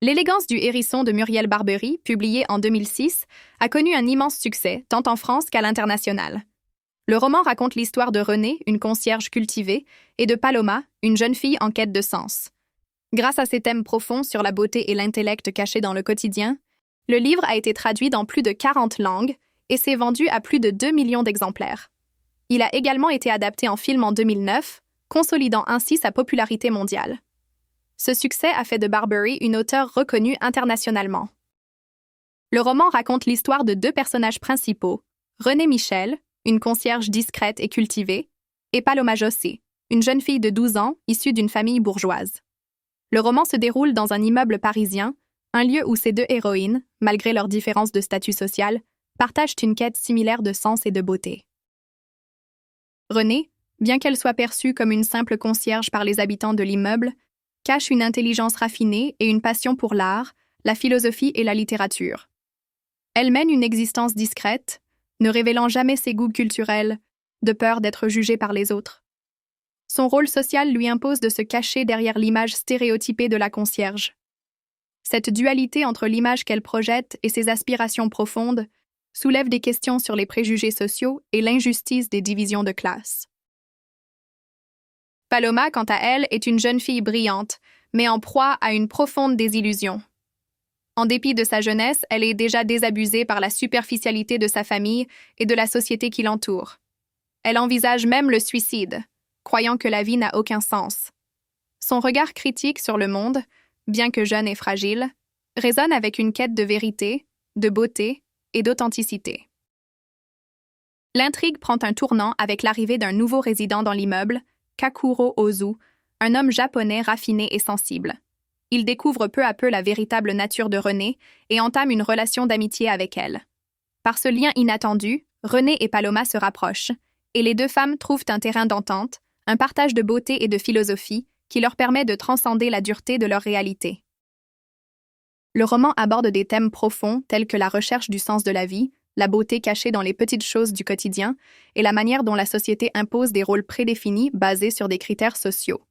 L'élégance du hérisson de Muriel Barbery, publié en 2006, a connu un immense succès, tant en France qu'à l'international. Le roman raconte l'histoire de Renée, une concierge cultivée, et de Paloma, une jeune fille en quête de sens. Grâce à ses thèmes profonds sur la beauté et l'intellect cachés dans le quotidien, le livre a été traduit dans plus de 40 langues et s'est vendu à plus de 2 millions d'exemplaires. Il a également été adapté en film en 2009, consolidant ainsi sa popularité mondiale. Ce succès a fait de Barbery une auteure reconnue internationalement. Le roman raconte l'histoire de deux personnages principaux, Renée Michel, une concierge discrète et cultivée, et Paloma José, une jeune fille de 12 ans issue d'une famille bourgeoise. Le roman se déroule dans un immeuble parisien, un lieu où ces deux héroïnes, malgré leurs différences de statut social, partagent une quête similaire de sens et de beauté. Renée, bien qu'elle soit perçue comme une simple concierge par les habitants de l'immeuble, cache une intelligence raffinée et une passion pour l'art, la philosophie et la littérature. Elle mène une existence discrète, ne révélant jamais ses goûts culturels, de peur d'être jugée par les autres. Son rôle social lui impose de se cacher derrière l'image stéréotypée de la concierge. Cette dualité entre l'image qu'elle projette et ses aspirations profondes soulève des questions sur les préjugés sociaux et l'injustice des divisions de classe. Paloma, quant à elle, est une jeune fille brillante, mais en proie à une profonde désillusion. En dépit de sa jeunesse, elle est déjà désabusée par la superficialité de sa famille et de la société qui l'entoure. Elle envisage même le suicide, croyant que la vie n'a aucun sens. Son regard critique sur le monde, bien que jeune et fragile, résonne avec une quête de vérité, de beauté et d'authenticité. L'intrigue prend un tournant avec l'arrivée d'un nouveau résident dans l'immeuble, Kakuro Ozu, un homme japonais raffiné et sensible. Il découvre peu à peu la véritable nature de Renée et entame une relation d'amitié avec elle. Par ce lien inattendu, Renée et Paloma se rapprochent, et les deux femmes trouvent un terrain d'entente, un partage de beauté et de philosophie qui leur permet de transcender la dureté de leur réalité. Le roman aborde des thèmes profonds tels que la recherche du sens de la vie, la beauté cachée dans les petites choses du quotidien et la manière dont la société impose des rôles prédéfinis basés sur des critères sociaux.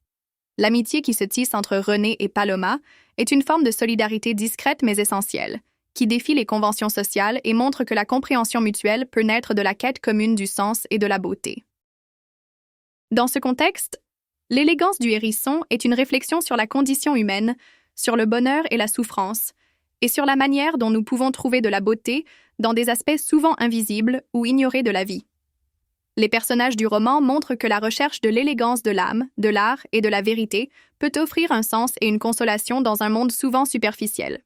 L'amitié qui se tisse entre Renée et Paloma est une forme de solidarité discrète mais essentielle, qui défie les conventions sociales et montre que la compréhension mutuelle peut naître de la quête commune du sens et de la beauté. Dans ce contexte, l'élégance du hérisson est une réflexion sur la condition humaine, sur le bonheur et la souffrance, et sur la manière dont nous pouvons trouver de la beauté dans des aspects souvent invisibles ou ignorés de la vie. Les personnages du roman montrent que la recherche de l'élégance de l'âme, de l'art et de la vérité peut offrir un sens et une consolation dans un monde souvent superficiel.